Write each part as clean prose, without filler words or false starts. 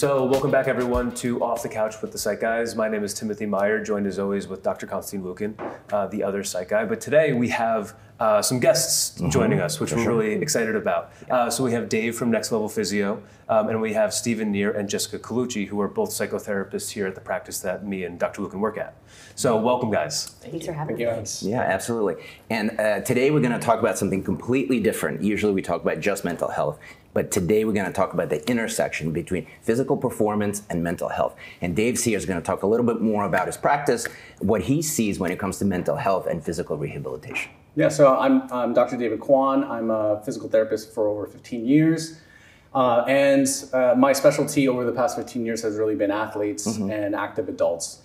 So welcome back everyone to Off the Couch with the Psych Guys. My name is Timothy Meyer, joined as always with Dr. Konstantin Lukin, the other Psych Guy. But today we have some guests joining us, which we're really excited about. So we have Dave from Next Level Physio, and we have Stephen Neer and Jessica Colucci, who are both psychotherapists here at the practice that me and Dr. Lukin work at. So welcome, guys. Thanks for having us. Yeah, absolutely. And today we're going to talk about something completely different. Usually we talk about just mental health, but today we're going to talk about the intersection between physical performance and mental health. And Dave's here is going to talk a little bit more about his practice, what he sees when it comes to mental health and physical rehabilitation. Yeah, so I'm Dr. David Quan. I'm a physical therapist for over 15 years. And my specialty over the past 15 years has really been athletes and active adults.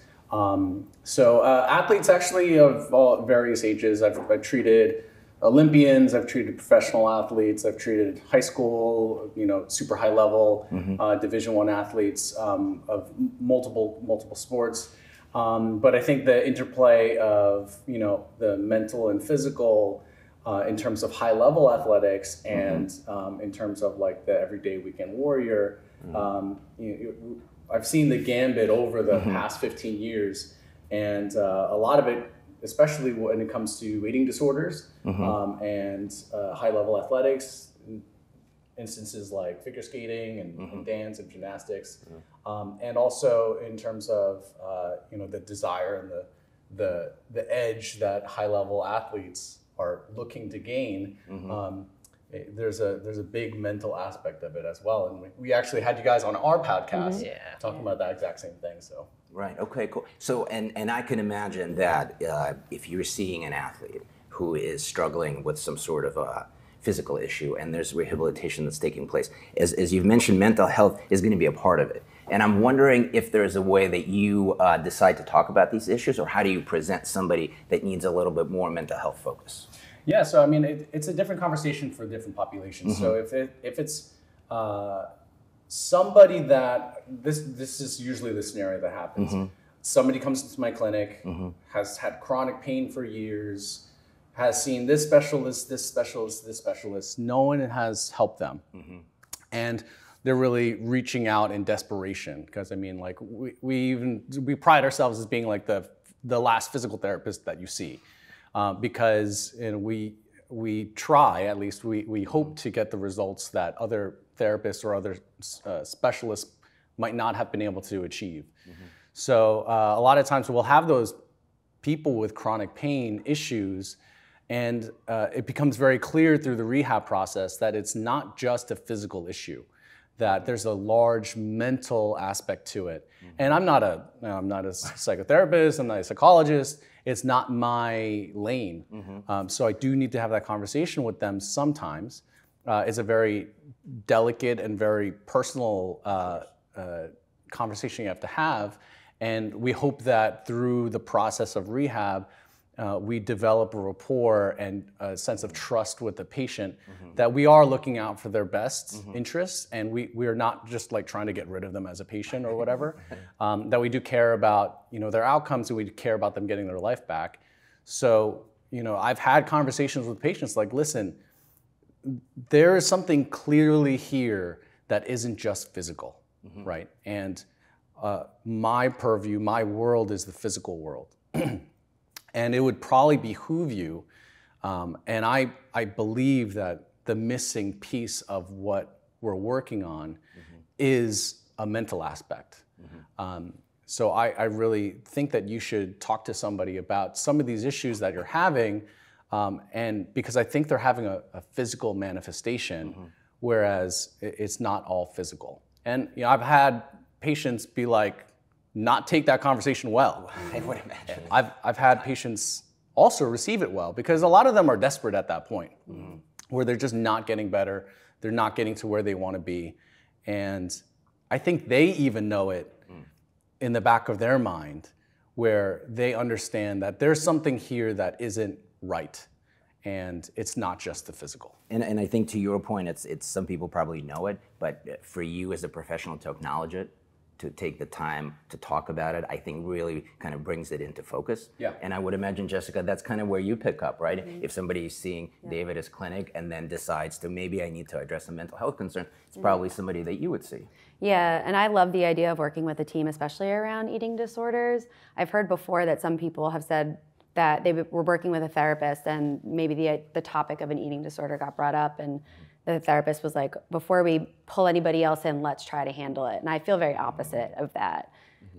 So athletes actually of all various ages. I've treated Olympians, I've treated professional athletes, I've treated high school, super high level, Division I athletes of multiple sports. But I think the interplay of, the mental and physical in terms of high level athletics and in terms of like the everyday weekend warrior, I've seen the gambit over the past 15 years, and a lot of it, especially when it comes to eating disorders and high-level athletics, instances like figure skating and dance and gymnastics, and also in terms of the desire and the edge that high-level athletes are looking to gain. There's a big mental aspect of it as well, and we actually had you guys on our podcast talking about that exact same thing. So right, okay, cool. So and I can imagine that if you're seeing an athlete who is struggling with some sort of a physical issue and there's rehabilitation that's taking place, as you've mentioned, mental health is going to be a part of it. And I'm wondering if there's a way that you decide to talk about these issues, or how do you present somebody that needs a little bit more mental health focus? Yeah, so I mean, it's a different conversation for different populations. So if it's somebody that, this is usually the scenario that happens. Somebody comes into my clinic, has had chronic pain for years, has seen this specialist, this specialist, this specialist. No one has helped them. And they're really reaching out in desperation, because I mean, like we pride ourselves as being like the last physical therapist that you see. Because we try, at least we hope to get the results that other therapists or other specialists might not have been able to achieve. So a lot of times we'll have those people with chronic pain issues, and it becomes very clear through the rehab process that it's not just a physical issue, that there's a large mental aspect to it. And I'm not a psychotherapist, I'm not a psychologist. It's not my lane. So I do need to have that conversation with them sometimes. It's a very delicate and very personal conversation you have to have. And we hope that through the process of rehab, we develop a rapport and a sense of trust with the patient, that we are looking out for their best interests, and we are not just like trying to get rid of them as a patient or whatever, that we do care about their outcomes, and we care about them getting their life back. So I've had conversations with patients like, listen, there is something clearly here that isn't just physical, right? And my purview, my world is the physical world. And it would probably behoove you, and I believe that the missing piece of what we're working on is a mental aspect. So I really think that you should talk to somebody about some of these issues that you're having, and because I think they're having a physical manifestation, whereas it's not all physical. And I've had patients be like, not take that conversation well. I would imagine. I've had patients also receive it well, because a lot of them are desperate at that point, where they're just not getting better, they're not getting to where they want to be, and I think they even know it in the back of their mind, where they understand that there's something here that isn't right, and it's not just the physical. And I think to your point, it's some people probably know it, but for you as a professional to acknowledge it, to take the time to talk about it, I think really kind of brings it into focus. Yeah. And I would imagine, Jessica, that's kind of where you pick up, right? If somebody's seeing David at his clinic and then decides to maybe I need to address a mental health concern, it's probably somebody that you would see. Yeah, and I love the idea of working with a team, especially around eating disorders. I've heard before that some people have said that they were working with a therapist and maybe the topic of an eating disorder got brought up, and the therapist was like, before we pull anybody else in, let's try to handle it. And I feel very opposite of that.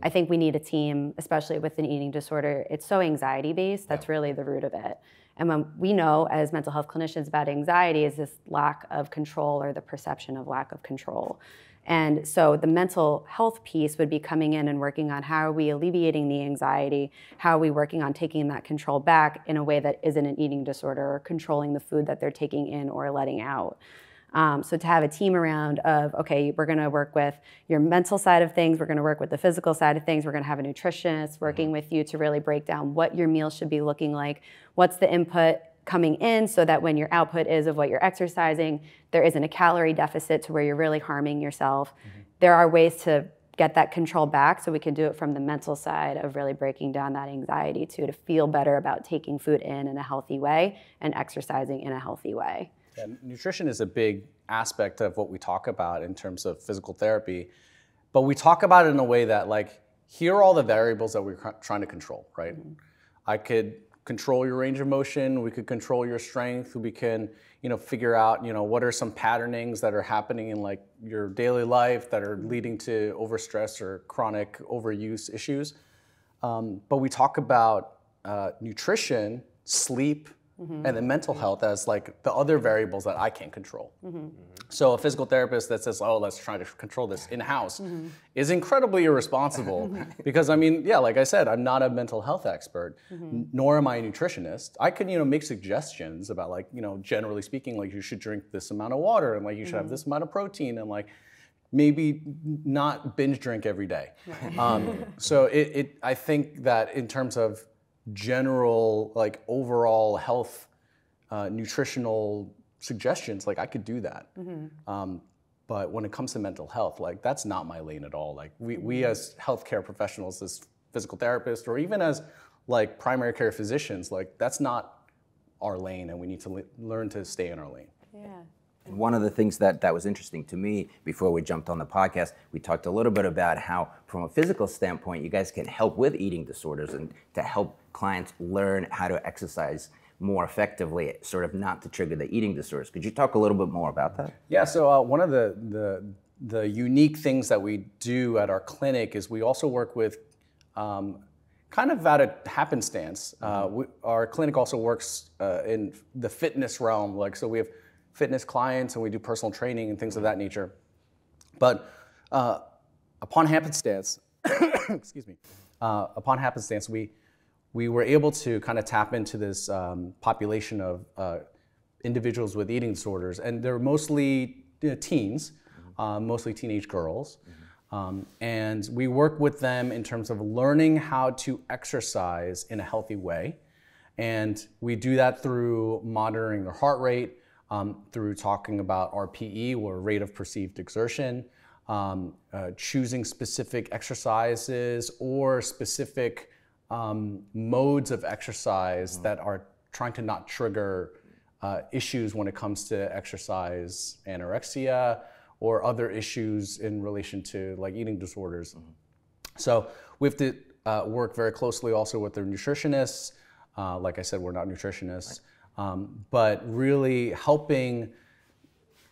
I think we need a team, especially with an eating disorder. It's so anxiety-based, that's really the root of it. And when we know as mental health clinicians about anxiety is this lack of control or the perception of lack of control. And so the mental health piece would be coming in and working on how are we alleviating the anxiety, how are we working on taking that control back in a way that isn't an eating disorder or controlling the food that they're taking in or letting out. So to have a team around of, okay, we're gonna work with your mental side of things, we're gonna work with the physical side of things, we're gonna have a nutritionist working with you to really break down what your meal should be looking like, what's the input coming in so that when your output is of what you're exercising, there isn't a calorie deficit to where you're really harming yourself. There are ways to get that control back so we can do it from the mental side of really breaking down that anxiety too, to feel better about taking food in a healthy way and exercising in a healthy way. And nutrition is a big aspect of what we talk about in terms of physical therapy, but we talk about it in a way that like, here are all the variables that we're trying to control, right? I could control your range of motion, we could control your strength, we can, figure out, what are some patternings that are happening in like your daily life that are leading to overstress or chronic overuse issues. But we talk about nutrition, sleep, and then mental health as like the other variables that I can't control. So a physical therapist that says, oh, let's try to control this in-house is incredibly irresponsible because like I said, I'm not a mental health expert, nor am I a nutritionist. I could, make suggestions about like, generally speaking, like you should drink this amount of water and like you should have this amount of protein and like maybe not binge drink every day. So I think that in terms of general, like overall health, nutritional suggestions, like I could do that. But when it comes to mental health, like that's not my lane at all. Like we as healthcare professionals, as physical therapists, or even as like primary care physicians, like that's not our lane, and we need to learn to stay in our lane. Yeah. And one of the things that was interesting to me before we jumped on the podcast, we talked a little bit about how, from a physical standpoint, you guys can help with eating disorders and to help clients learn how to exercise more effectively, sort of not to trigger the eating disorders. Could you talk a little bit more about that? Yeah, so one of the unique things that we do at our clinic is we also work with kind of out of happenstance. Our clinic also works in the fitness realm, like so we have fitness clients and we do personal training and things of that nature. But upon happenstance, excuse me, upon happenstance, we were able to kind of tap into this population of individuals with eating disorders, and they're mostly teens, mostly teenage girls. And we work with them in terms of learning how to exercise in a healthy way. And we do that through monitoring their heart rate, through talking about RPE, or rate of perceived exertion, choosing specific exercises or specific modes of exercise that are trying to not trigger issues when it comes to exercise anorexia or other issues in relation to like eating disorders. So we have to work very closely also with their nutritionists. Like I said, we're not nutritionists. But really helping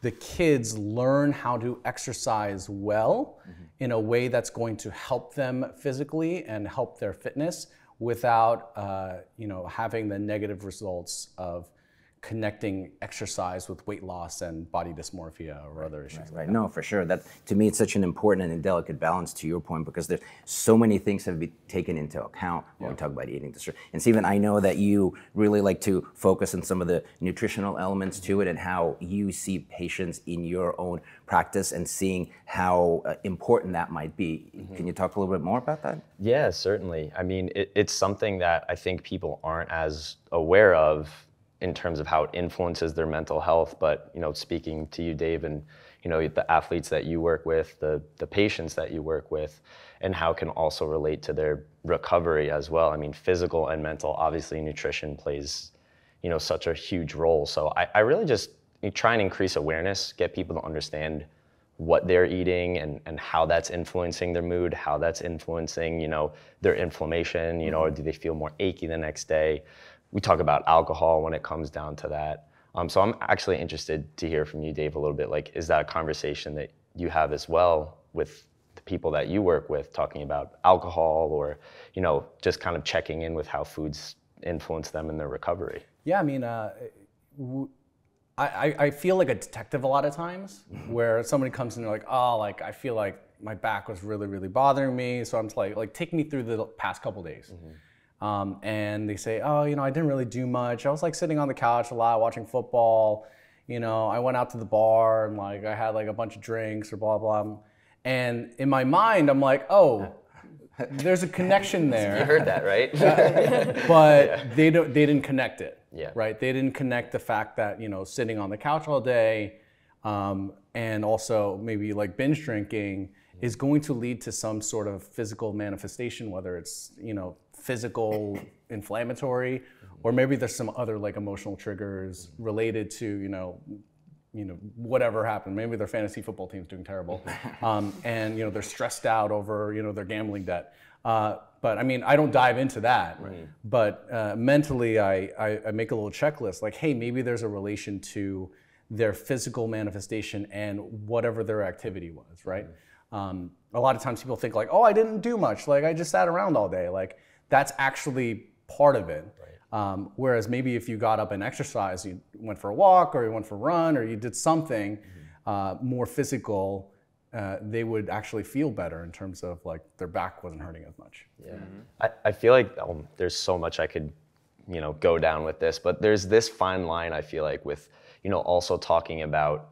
the kids learn how to exercise well in a way that's going to help them physically and help their fitness without having the negative results of connecting exercise with weight loss and body dysmorphia or other issues. Right. No, for sure. That to me, it's such an important and delicate balance, to your point, because there's so many things have been taken into account when we talk about eating disorder. And Stephen, I know that you really like to focus on some of the nutritional elements to it and how you see patients in your own practice and seeing how important that might be. Can you talk a little bit more about that? Yeah, certainly. I mean, it's something that I think people aren't as aware of in terms of how it influences their mental health. But, speaking to you, Dave, and, the athletes that you work with, the patients that you work with, and how it can also relate to their recovery as well. I mean, physical and mental, obviously nutrition plays, such a huge role. So I really just try and increase awareness, get people to understand what they're eating and how that's influencing their mood, how that's influencing, their inflammation, or do they feel more achy the next day? We talk about alcohol when it comes down to that. So I'm actually interested to hear from you, Dave, a little bit. Like, is that a conversation that you have as well with the people that you work with, talking about alcohol or, just kind of checking in with how foods influence them in their recovery? Yeah, I mean, I feel like a detective a lot of times, where somebody comes in and they're like, oh, like I feel like my back was really, really bothering me. So I'm just like take me through the past couple days. And they say, oh, I didn't really do much. I was like sitting on the couch a lot watching football. I went out to the bar and like I had like a bunch of drinks or blah, blah. And in my mind, I'm like, oh, there's a connection there. You heard that, right? But they didn't connect it. Yeah. Right. They didn't connect the fact that, sitting on the couch all day, and also maybe like binge drinking is going to lead to some sort of physical manifestation, whether it's, physical inflammatory, or maybe there's some other like emotional triggers related to, whatever happened. Maybe their fantasy football team's doing terrible. And, they're stressed out over, their gambling debt. But I mean, I don't dive into that, right. But mentally I make a little checklist like, hey, maybe there's a relation to their physical manifestation and whatever their activity was, right? A lot of times people think like, oh, I didn't do much. Like I just sat around all day. Like that's actually part of it. Right. Whereas maybe if you got up and exercised, you went for a walk or you went for a run or you did something more physical, they would actually feel better in terms of like their back wasn't hurting as much. Yeah, I feel like there's so much I could, go down with this, but there's this fine line I feel like with, also talking about,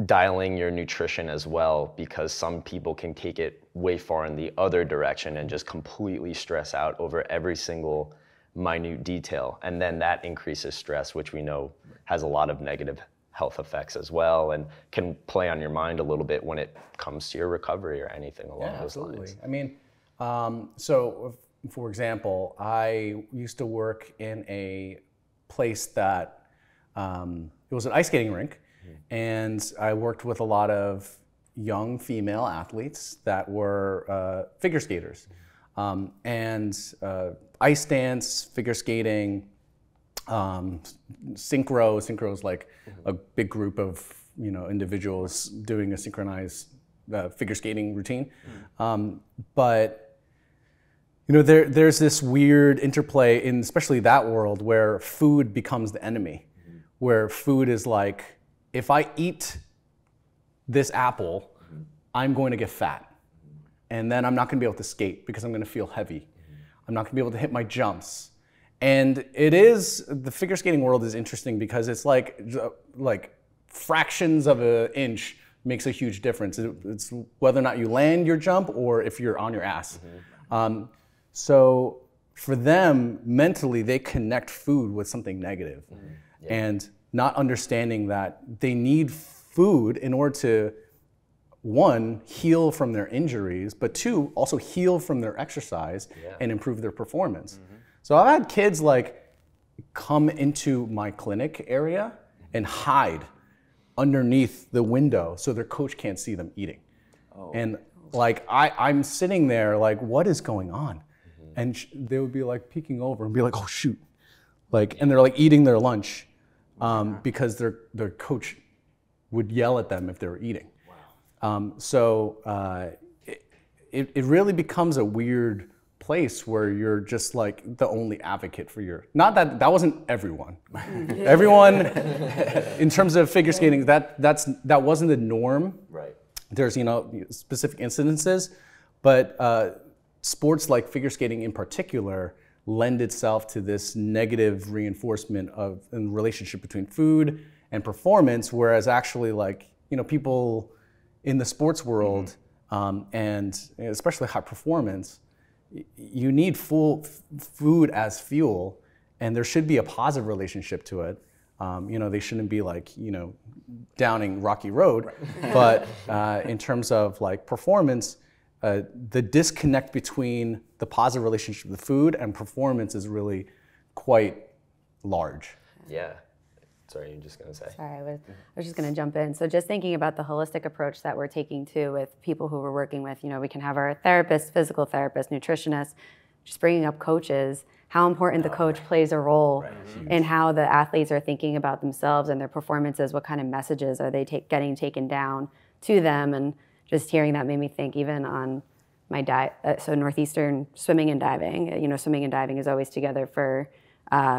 dialing your nutrition as well, because some people can take it way far in the other direction and just completely stress out over every single minute detail. And then that increases stress, which we know has a lot of negative health effects as well, and can play on your mind a little bit when it comes to your recovery or anything along those lines. I mean, so for example, I used to work in a place that it was an ice skating rink, and I worked with a lot of young female athletes that were figure skaters, and ice dance, figure skating, synchro is like a big group of individuals doing a synchronized figure skating routine. But there's this weird interplay in especially that world where food becomes the enemy, where food is like, if I eat this apple, I'm going to get fat, and then I'm not going to be able to skate because I'm going to feel heavy. I'm not going to be able to hit my jumps. And the figure skating world is interesting because it's like fractions of an inch makes a huge difference. It's whether or not you land your jump or if you're on your ass. So for them, mentally, they connect food with something negative. And not understanding that they need food in order to, one, heal from their injuries, but two, also heal from their exercise and improve their performance. So I've had kids like come into my clinic area and hide underneath the window so their coach can't see them eating. And like I'm sitting there like, what is going on? And they would be like peeking over and be like, oh shoot. And they're like eating their lunch because their coach would yell at them if they were eating. So it really becomes a weird place where you're just like the only advocate for not that wasn't everyone. Everyone in terms of figure skating, that wasn't the norm. Right. There's specific incidences, but sports like figure skating in particular lend itself to this negative reinforcement in relationship between food and performance, whereas actually people in the sports world and especially high performance, you need full food as fuel, and there should be a positive relationship to it. They shouldn't be like, downing rocky road, but in terms of like performance, the disconnect between the positive relationship with food and performance is really quite large. Yeah. Sorry, you're just going to say. Sorry, I was just going to jump in. So just thinking about the holistic approach that we're taking too with people who we're working with, we can have our therapists, physical therapists, nutritionists, just bringing up coaches, how important the coach plays a role in how the athletes are thinking about themselves and their performances, what kind of messages are they getting taken down to them. And just hearing that made me think even on my diet, so Northeastern swimming and diving, swimming and diving is always together for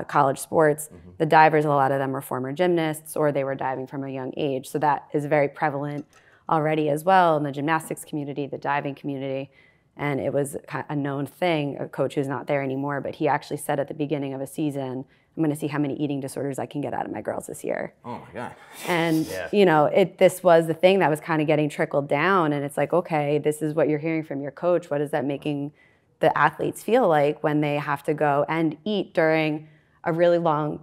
college sports. The divers, a lot of them were former gymnasts or they were diving from a young age. So that is very prevalent already as well in the gymnastics community, the diving community. And it was a known thing, a coach who's not there anymore, but he actually said at the beginning of a season, I'm going to see how many eating disorders I can get out of my girls this year. Oh my God. And, this was the thing that was kind of getting trickled down. And it's like, okay, this is what you're hearing from your coach. What is that making the athletes feel like when they have to go and eat during a really long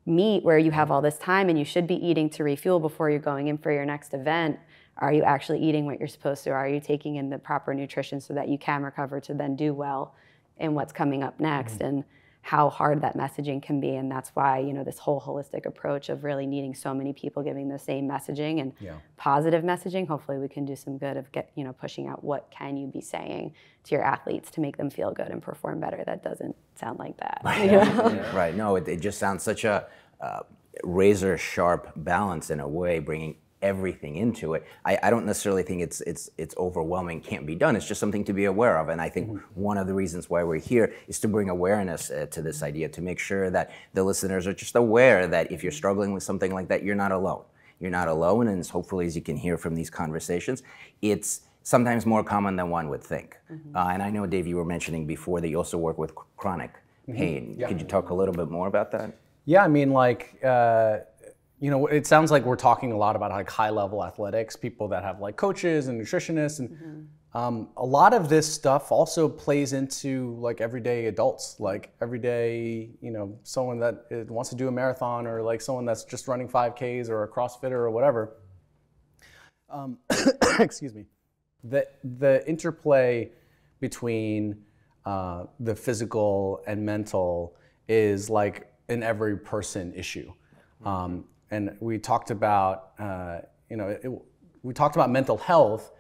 meet where you have all this time and you should be eating to refuel before you're going in for your next event? Are you actually eating what you're supposed to? Are you taking in the proper nutrition so that you can recover to then do well in what's coming up next? And how hard that messaging can be. And that's why, this whole holistic approach of really needing so many people giving the same messaging and positive messaging, hopefully we can do some good of pushing out what can you be saying to your athletes to make them feel good and perform better. That doesn't sound like that. Right. No, it just sounds such a razor sharp balance in a way, bringing everything into it. I don't necessarily think it's overwhelming, can't be done. It's just something to be aware of. And I think one of the reasons why we're here is to bring awareness to this idea, to make sure that the listeners are just aware that if you're struggling with something like that, you're not alone. You're not alone, and hopefully, as you can hear from these conversations, it's sometimes more common than one would think. And I know, Dave, you were mentioning before that you also work with chronic pain. Could you talk a little bit more about that? Yeah, I mean, it sounds like we're talking a lot about like high-level athletics, people that have like coaches and nutritionists, and a lot of this stuff also plays into like everyday adults, like everyday, someone that wants to do a marathon or like someone that's just running 5Ks or a CrossFitter or whatever. Excuse me. The interplay between the physical and mental is like an every person issue. And we talked about, we talked about mental health,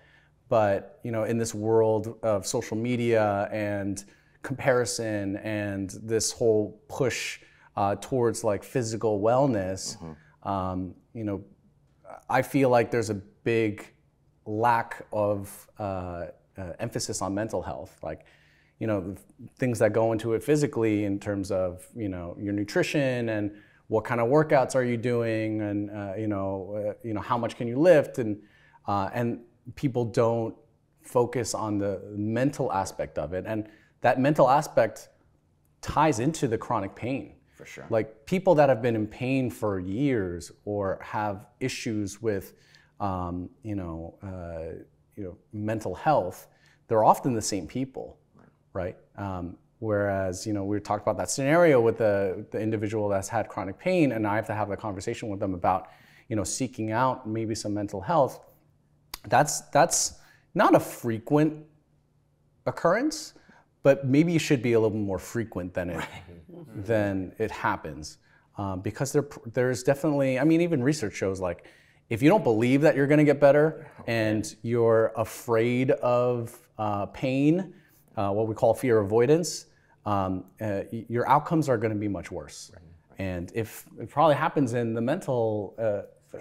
but in this world of social media and comparison and this whole push towards like physical wellness, I feel like there's a big lack of emphasis on mental health, like things that go into it physically in terms of your nutrition and what kind of workouts are you doing, and how much can you lift, and people don't focus on the mental aspect of it, and that mental aspect ties into the chronic pain. For sure. Like people that have been in pain for years or have issues with, mental health, they're often the same people, right? Whereas, we talked about that scenario with the individual that's had chronic pain, and I have to have a conversation with them about, seeking out maybe some mental health. That's not a frequent occurrence, but maybe it should be a little more frequent than it happens, because there's definitely, even research shows like if you don't believe that you're going to get better and you're afraid of pain, what we call fear avoidance, your outcomes are going to be much worse. And if it probably happens in the mental, for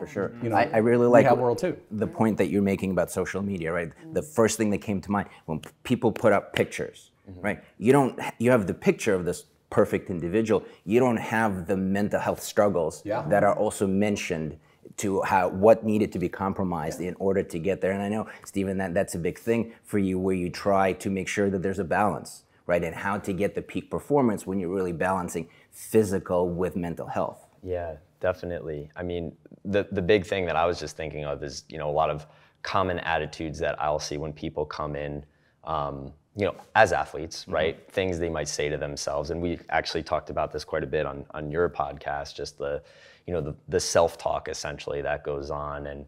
sure. I really like world too. The point that you're making about social media, right? The first thing that came to mind when people put up pictures, right? You have the picture of this perfect individual. You don't have the mental health struggles that are also mentioned to what needed to be compromised in order to get there. And I know, Stephen, that's a big thing for you, where you try to make sure that there's a balance, right? And how to get the peak performance when you're really balancing physical with mental health. Yeah, definitely. The big thing that I was just thinking of is, a lot of common attitudes that I'll see when people come in, as athletes, right? Things they might say to themselves. And we actually talked about this quite a bit on your podcast, just the self-talk essentially that goes on, and,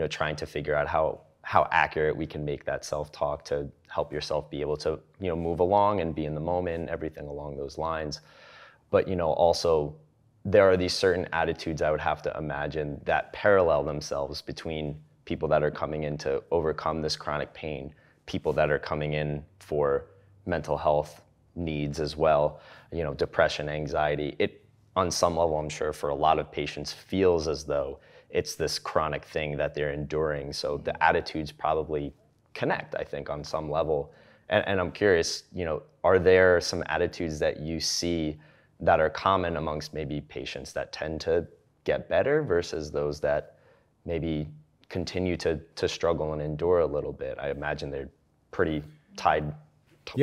trying to figure out how accurate we can make that self-talk to help yourself be able to, move along and be in the moment, everything along those lines. But, also there are these certain attitudes I would have to imagine that parallel themselves between people that are coming in to overcome this chronic pain, people that are coming in for mental health needs as well, depression, anxiety. It, on some level, I'm sure for a lot of patients, feels as though it's this chronic thing that they're enduring. So the attitudes probably connect, I think, on some level. And I'm curious, are there some attitudes that you see that are common amongst maybe patients that tend to get better versus those that maybe continue to struggle and endure a little bit? I imagine they're pretty tied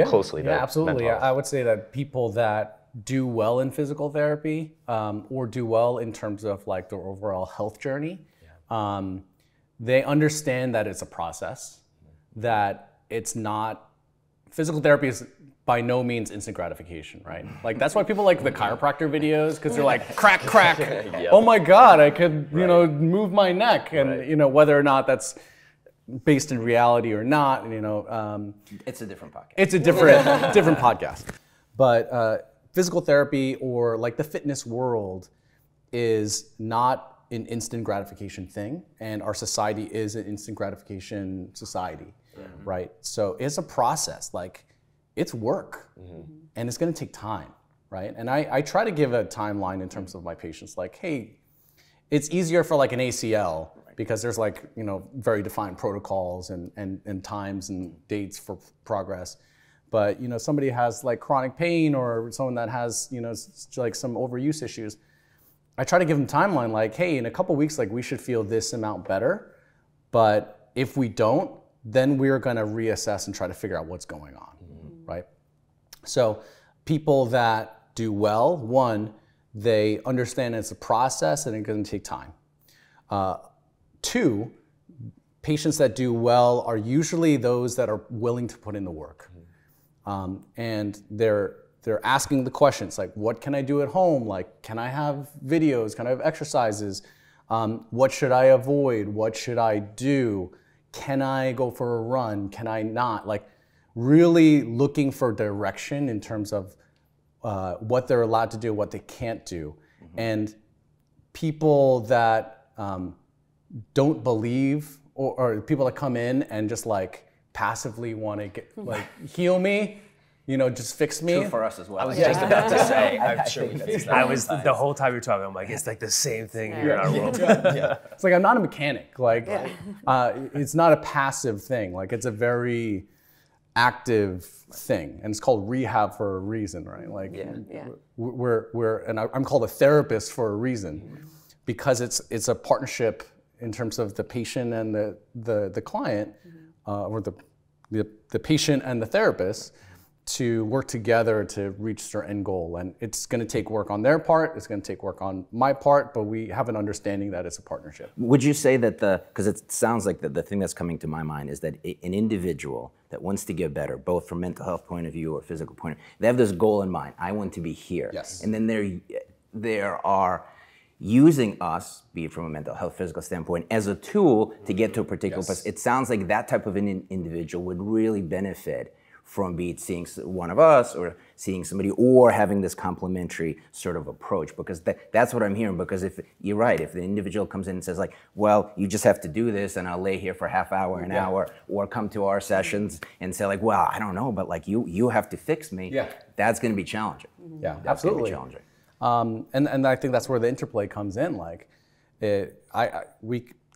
closely to absolutely. mental health. I would say that people that do well in physical therapy or do well in terms of like their overall health journey, they understand that it's a process, that it's not, physical therapy is by no means instant gratification, right? Like that's why people like the chiropractor videos, because they're like, crack, crack, oh my God, I could, move my neck. And, whether or not that's based in reality or not, It's a different podcast. it's a different podcast. But physical therapy or like the fitness world is not an instant gratification thing, and our society is an instant gratification society, right? So it's a process, like it's work, and it's gonna take time, right? And I try to give a timeline in terms of my patients, like, hey, it's easier for like an ACL because there's like, very defined protocols and times and dates for progress. But, somebody has like chronic pain or someone that has, like some overuse issues, I try to give them timeline like, hey, in a couple weeks, like we should feel this amount better. But if we don't, then we're gonna reassess and try to figure out what's going on, right? So people that do well, one, they understand it's a process and it's gonna take time. Two, patients that do well are usually those that are willing to put in the work. And they're asking the questions like, what can I do at home? Like, can I have videos? Can I have exercises? What should I avoid? What should I do? Can I go for a run? Can I not? Like really looking for direction in terms of what they're allowed to do, what they can't do. And people that don't believe, or people that come in and just like passively want to get like heal me, just fix me. True for us as well. I was just about to say, I'm sure I was the whole time you're talking, I'm like, it's like the same thing here in our world. It's like I'm not a mechanic. Like it's not a passive thing. Like it's a very active thing, and it's called rehab for a reason, right? Like we're and I'm called a therapist for a reason, because it's a partnership in terms of the patient and the client, or the patient and the therapist, to work together to reach their end goal. And it's going to take work on their part, it's going to take work on my part, but we have an understanding that it's a partnership. Would you say that because it sounds like the thing that's coming to my mind is that an individual that wants to get better, both from mental health point of view or physical point of view, they have this goal in mind. I want to be here. Yes. And then there are using us, be it from a mental health, physical standpoint, as a tool to get to a particular place. It sounds like that type of an individual would really benefit from be it seeing one of us or seeing somebody or having this complementary sort of approach, because that's what I'm hearing. Because if you're right, if the individual comes in and says like, well, you just have to do this and I'll lay here for a half hour, an hour, or come to our sessions and say like, well, I don't know, but like you have to fix me, that's going to be challenging. Yeah, that's absolutely. Gonna be challenging. And I think that's where the interplay comes in. Like,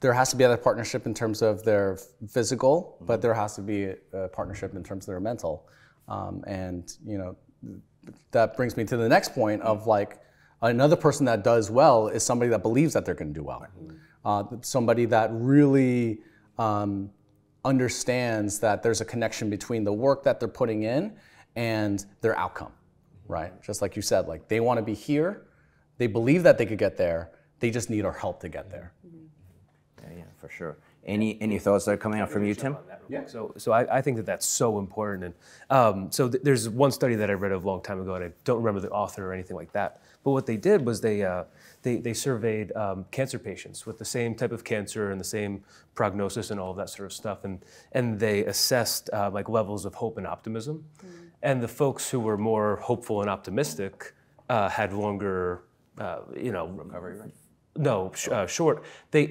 there has to be a partnership in terms of their physical, but there has to be a partnership in terms of their mental. And that brings me to the next point of like, another person that does well is somebody that believes that they're going to do well. Somebody that really understands that there's a connection between the work that they're putting in and their outcome, right? Just like you said, like they want to be here, they believe that they could get there, they just need our help to get there. Yeah, for sure. Any thoughts that are coming out from you, Tim? Yeah. So I think that that's so important. And there's one study that I read a long time ago, and I don't remember the author or anything like that. But what they did was they surveyed cancer patients with the same type of cancer and the same prognosis and all of that sort of stuff, and they assessed like levels of hope and optimism. And the folks who were more hopeful and optimistic had longer, recovery. Right? No, short. They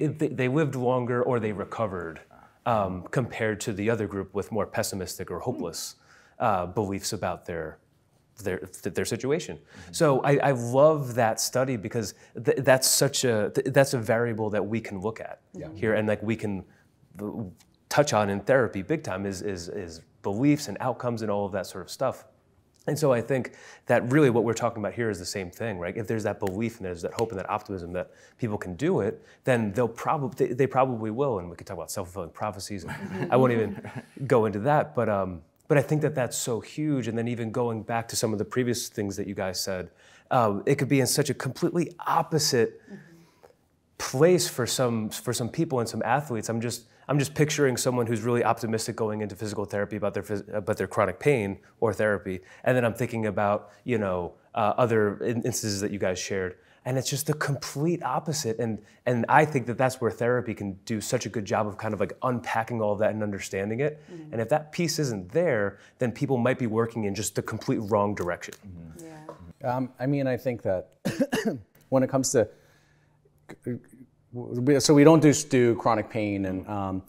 lived longer or they recovered compared to the other group with more pessimistic or hopeless beliefs about their situation. So I love that study because that's a variable that we can look at here and like we can touch on in therapy big time is beliefs and outcomes and all of that sort of stuff. And so I think that really what we're talking about here is the same thing, right? If there's that belief and there's that hope and that optimism that people can do it, then they probably will. And we could talk about self-fulfilling prophecies. And I won't even go into that, but I think that that's so huge. And then even going back to some of the previous things that you guys said, it could be in such a completely opposite place for some people and some athletes. I'm just picturing someone who's really optimistic going into physical therapy about their chronic pain or therapy, and then I'm thinking about other instances that you guys shared, and it's just the complete opposite. And I think that that's where therapy can do such a good job of kind of like unpacking all of that and understanding it. And if that piece isn't there, then people might be working in just the complete wrong direction. I think that when it comes to so we don't just do chronic pain and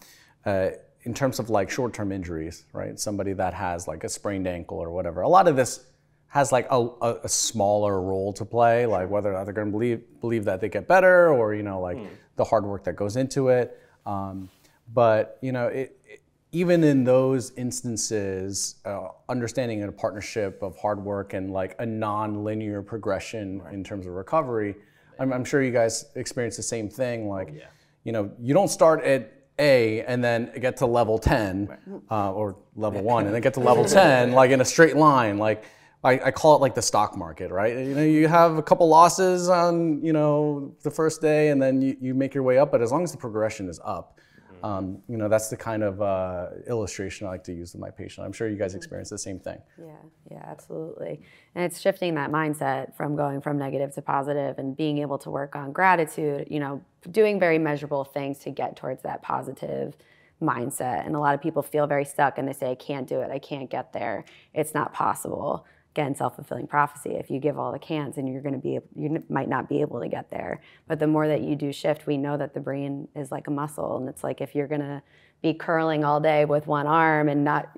in terms of like short-term injuries, right? Somebody that has like a sprained ankle or whatever. A lot of this has like a smaller role to play, like whether or not they're going to believe that they get better or the hard work that goes into it. But even in those instances, understanding a partnership of hard work and like a non-linear progression in terms of recovery. I'm sure you guys experience the same thing. Like, you don't start at A and then get to level 10 or level 1 and then get to level 10 like in a straight line. Like I call it like the stock market, right? You have a couple losses on the first day and then you make your way up. But as long as the progression is up, that's the kind of illustration I like to use with my patient. I'm sure you guys experience the same thing. Yeah, absolutely. And it's shifting that mindset from going from negative to positive and being able to work on gratitude, doing very measurable things to get towards that positive mindset. And a lot of people feel very stuck and they say, I can't do it, I can't get there, it's not possible. Again, self-fulfilling prophecy. If you give all the cans, and you might not be able to get there. But the more that you do shift, we know that the brain is like a muscle, and it's like if you're gonna be curling all day with one arm and not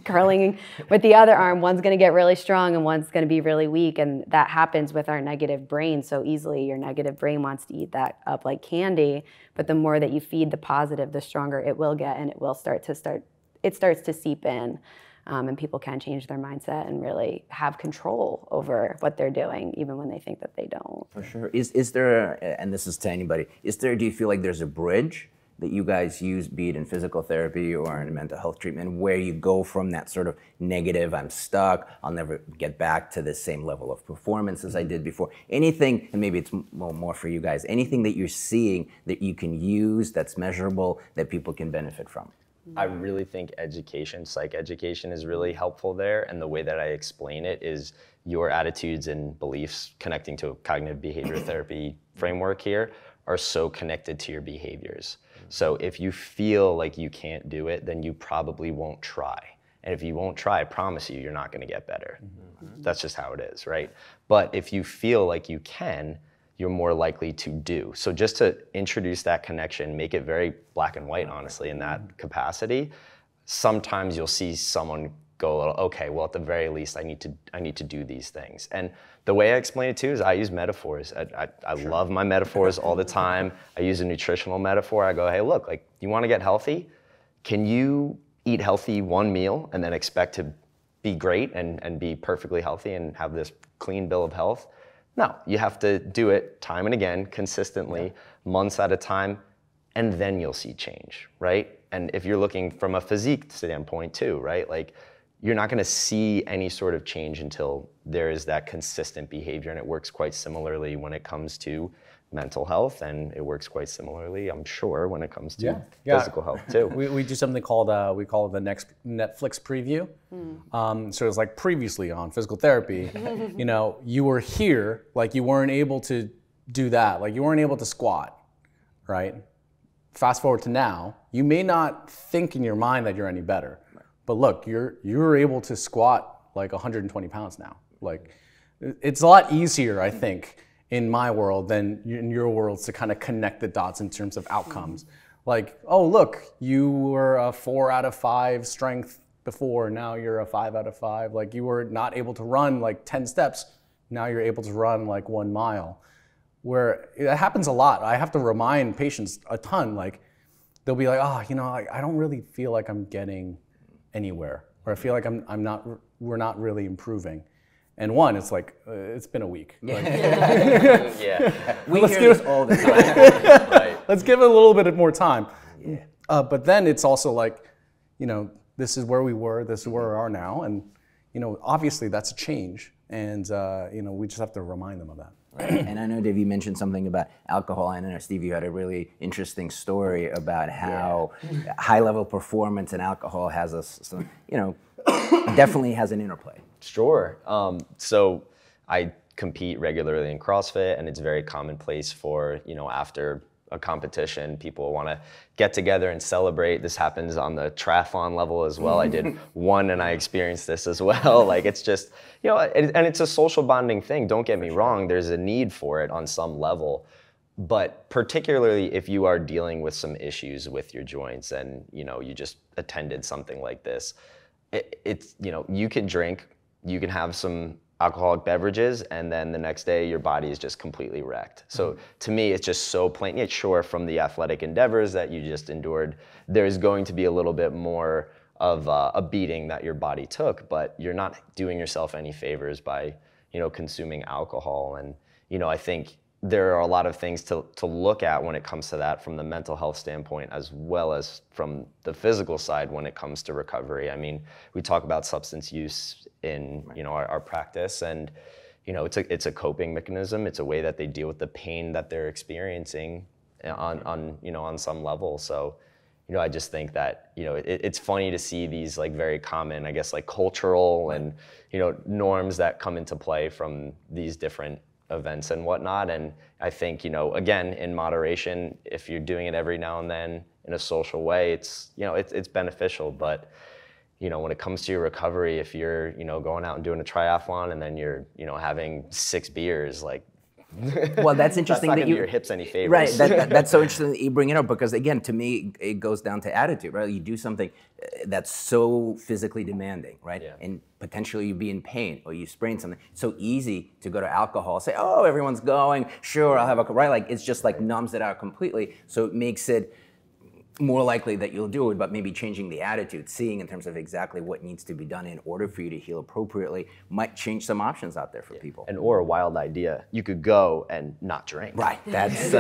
curling with the other arm, one's gonna get really strong and one's gonna be really weak, and that happens with our negative brain so easily. Your negative brain wants to eat that up like candy, but the more that you feed the positive, the stronger it will get, and it starts to seep in. And people can change their mindset and really have control over what they're doing, even when they think that they don't. For sure. Is there, and this is to anybody, do you feel like there's a bridge that you guys use, be it in physical therapy or in mental health treatment, where you go from that sort of negative, I'm stuck, I'll never get back to the same level of performance as I did before? Anything, and maybe it's more for you guys, anything that you're seeing that you can use that's measurable that people can benefit from? I really think psych education is really helpful there. And the way that I explain it is your attitudes and beliefs connecting to a cognitive behavioral therapy framework here are so connected to your behaviors. So if you feel like you can't do it, then you probably won't try. And if you won't try, I promise you're not gonna get better. That's just how it is, right? But if you feel like you can, you're more likely to do. So just to introduce that connection, make it very black and white, honestly, in that capacity, sometimes you'll see someone go a little, okay, well, at the very least, I need to do these things. And the way I explain it too is I use metaphors. I love my metaphors all the time. I use a nutritional metaphor. I go, hey, look, like, you wanna get healthy? Can you eat healthy one meal and then expect to be great and be perfectly healthy and have this clean bill of health? No, you have to do it time and again, consistently, months at a time, and then you'll see change, right? And if you're looking from a physique standpoint too, right? Like, you're not going to see any sort of change until there is that consistent behavior. And it works quite similarly when it comes to mental health, and it works quite similarly, I'm sure, when it comes to physical health too. We do something called, we call it the next Netflix preview. So it's like previously on physical therapy, you know, you were here, like you weren't able to do that, like you weren't able to squat, right? Fast forward to now, you may not think in your mind that you're any better, but look, you're able to squat like 120 pounds now. Like, it's a lot easier, I think, in my world than in your world to kind of connect the dots in terms of outcomes. Like, oh, look, you were a 4 out of 5 strength before, now you're a 5 out of 5. Like, you were not able to run like 10 steps, now you're able to run like 1 mile. Where it happens a lot. I have to remind patients a ton, like, they'll be like, oh, you know, I don't really feel like I'm getting anywhere, or I feel like we're not really improving. And one, it's like, it's been a week. Like, We hear this all the time. Right. let's give it a little bit more time. But then it's also like, you know, this is where we were, this is where we are now. And, you know, obviously that's a change. And, you know, we just have to remind them of that. Right. And I know, Dave, you mentioned something about alcohol. And I know, Steve, you had a really interesting story about how high-level performance and alcohol has you know, definitely has an interplay. Sure. So I compete regularly in CrossFit, and it's very commonplace for, you know, after a competition, people want to get together and celebrate. This happens on the triathlon level as well. I did one and I experienced this as well. Like, it's just, you know, and it's a social bonding thing. Don't get me wrong. There's a need for it on some level. But particularly if you are dealing with some issues with your joints and, you know, you just attended something like this, it's, you know, you can drink, you can have some alcoholic beverages, and then the next day your body is just completely wrecked. So to me, it's just so plain. Yeah, sure, from the athletic endeavors that you just endured, there's going to be a little bit more of a beating that your body took, but you're not doing yourself any favors by, you know, consuming alcohol. And, you know, I think there are a lot of things to look at when it comes to that from the mental health standpoint, as well as from the physical side when it comes to recovery. I mean, we talk about substance use in, you know, our practice, and, you know, it's a coping mechanism. It's a way that they deal with the pain that they're experiencing on you know, on some level. So, you know, I just think that, you know, it's funny to see these like very common, I guess, like cultural and, you know, norms that come into play from these different events and whatnot. And I think, you know, again, in moderation, if you're doing it every now and then in a social way, it's, you know, it's beneficial. But, you know, when it comes to your recovery, if you're, you know, going out and doing a triathlon and then you're, you know, having 6 beers, like, well, that's interesting. That's not that gonna do your hips any favors. Right. That's so interesting that you bring it up, because again, to me, it goes down to attitude, right? You do something that's so physically demanding, right? Yeah. And potentially you be in pain or you sprain something. It's so easy to go to alcohol, say, oh, everyone's going, sure, I'll have a, right? Like, it's just like numbs it out completely. So it makes it more likely that you'll do it, but maybe changing the attitude, seeing in terms of exactly what needs to be done in order for you to heal appropriately might change some options out there for people. And or a wild idea, you could go and not drink. Right, that's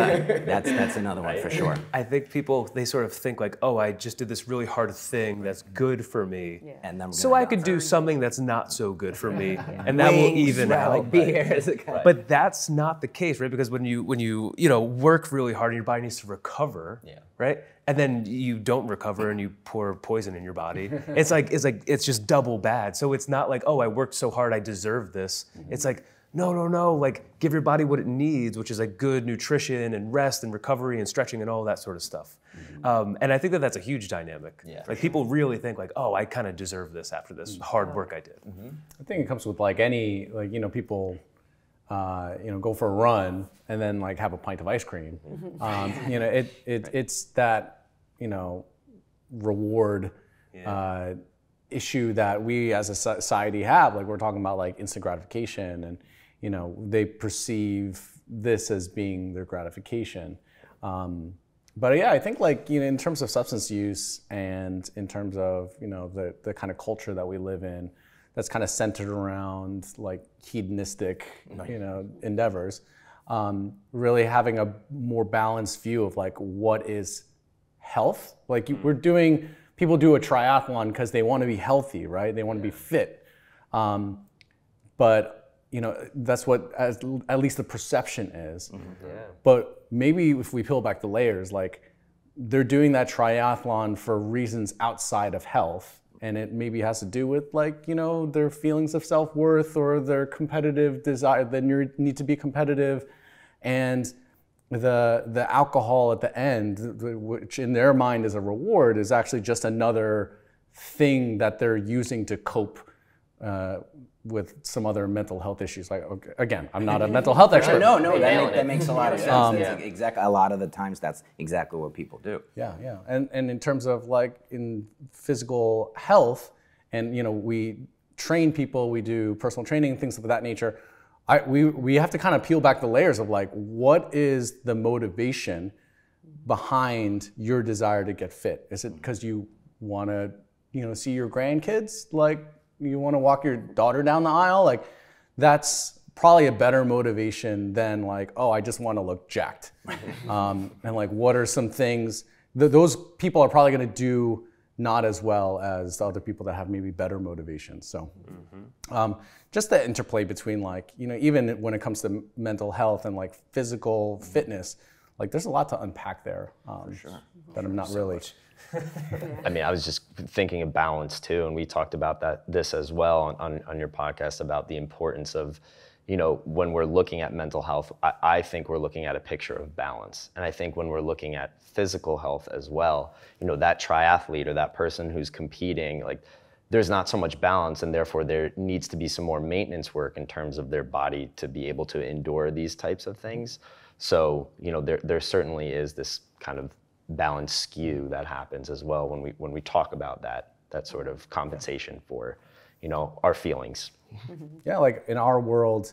another one for sure. I think people, they sort of think like, oh, I just did this really hard thing that's good for me. Yeah. And then So I could do something that's not so good for me, and that will Wings, even right, out. like beers. But that's not the case, right? Because when you know, work really hard and your body needs to recover, right? And then you don't recover and you pour poison in your body. It's just double bad. So it's not like, oh, I worked so hard, I deserve this. It's like, no, like, give your body what it needs, which is like good nutrition and rest and recovery and stretching and all that sort of stuff. And I think that that's a huge dynamic. Like, people really think like, oh, I kind of deserve this after this hard work I did. I think it comes with like any, like, you know, people, you know, go for a run and then like have a pint of ice cream. You know, it's that, you know, reward issue that we as a society have. Like, we're talking about like instant gratification, and, you know, they perceive this as being their gratification. But yeah, I think, like, you know, in terms of substance use and in terms of, you know, the kind of culture that we live in, that's kind of centered around like hedonistic, you know, endeavors, really having a more balanced view of like what is health. Like, we're doing people do a triathlon because they want to be healthy, right? They want to be fit. But that's what at least the perception is. But maybe if we peel back the layers, like they're doing that triathlon for reasons outside of health, and it maybe has to do with like their feelings of self-worth or their competitive desire. Then you need to be competitive, and the alcohol at the end, which in their mind is a reward, is actually just another thing that they're using to cope with some other mental health issues. Like, okay, again, I'm not a mental health expert. No, that makes a lot of sense. A lot of the times that's exactly what people do. Yeah. And in terms of like in physical health, and we train people, we do personal training, things of that nature. We have to kind of peel back the layers of like, what is the motivation behind your desire to get fit? Is it because you want to see your grandkids? Like, you want to walk your daughter down the aisle? Like, that's probably a better motivation than like, oh, I just want to look jacked. And like, what are some things those people are probably going to do not as well as the other people that have maybe better motivations. So just the interplay between like, even when it comes to mental health and like physical fitness, like there's a lot to unpack there that I'm not really. I mean, I was just thinking of balance too, and we talked about this as well on your podcast about the importance of, when we're looking at mental health, I think we're looking at a picture of balance. And I think when we're looking at physical health as well, that triathlete or that person who's competing, like there's not so much balance, and therefore there needs to be some more maintenance work in terms of their body to be able to endure these types of things. So, there certainly is this kind of balance skew that happens as well when we talk about that sort of compensation for our feelings. Yeah, like in our world,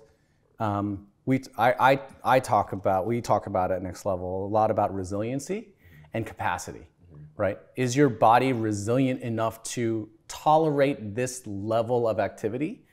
we talk about at Next Level a lot about resiliency and capacity, right? Is your body resilient enough to tolerate this level of activity?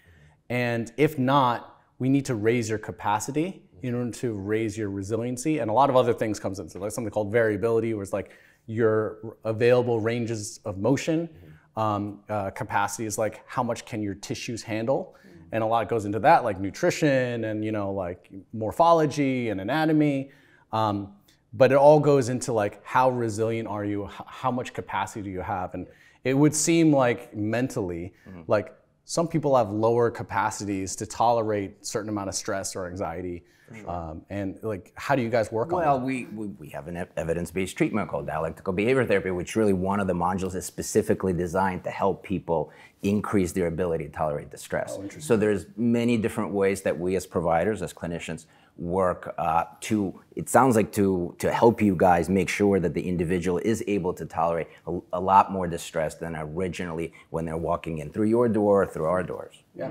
And if not, we need to raise your capacity in order to raise your resiliency, and a lot of other things comes into like something called variability, where it's like your available ranges of motion. Capacity is like how much can your tissues handle, and a lot goes into that, like nutrition and like morphology and anatomy. But it all goes into like how resilient are you, how much capacity do you have, and it would seem like mentally, like some people have lower capacities to tolerate certain amount of stress or anxiety. And like, how do you guys work on that? Well, we have an evidence-based treatment called dialectical behavior therapy, which really one of the modules is specifically designed to help people increase their ability to tolerate the stress. So there's many different ways that we as providers, as clinicians, work it sounds like to help you guys make sure that the individual is able to tolerate a lot more distress than originally when they're walking in through your door or through our doors. Yeah.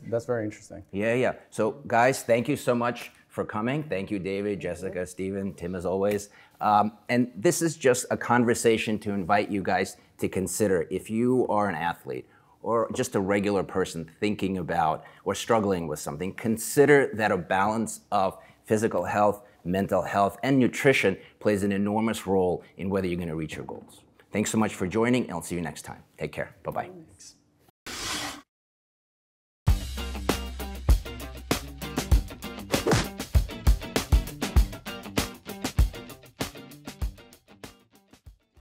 That's very interesting. Yeah. So guys, thank you so much for coming. Thank you, David, Jessica, Stephen, Tim, as always. And this is just a conversation to invite you guys to consider if you are an athlete or just a regular person thinking about or struggling with something, consider that a balance of physical health, mental health, and nutrition plays an enormous role in whether you're going to reach your goals. Thanks so much for joining, and I'll see you next time. Take care. Bye-bye. Thanks.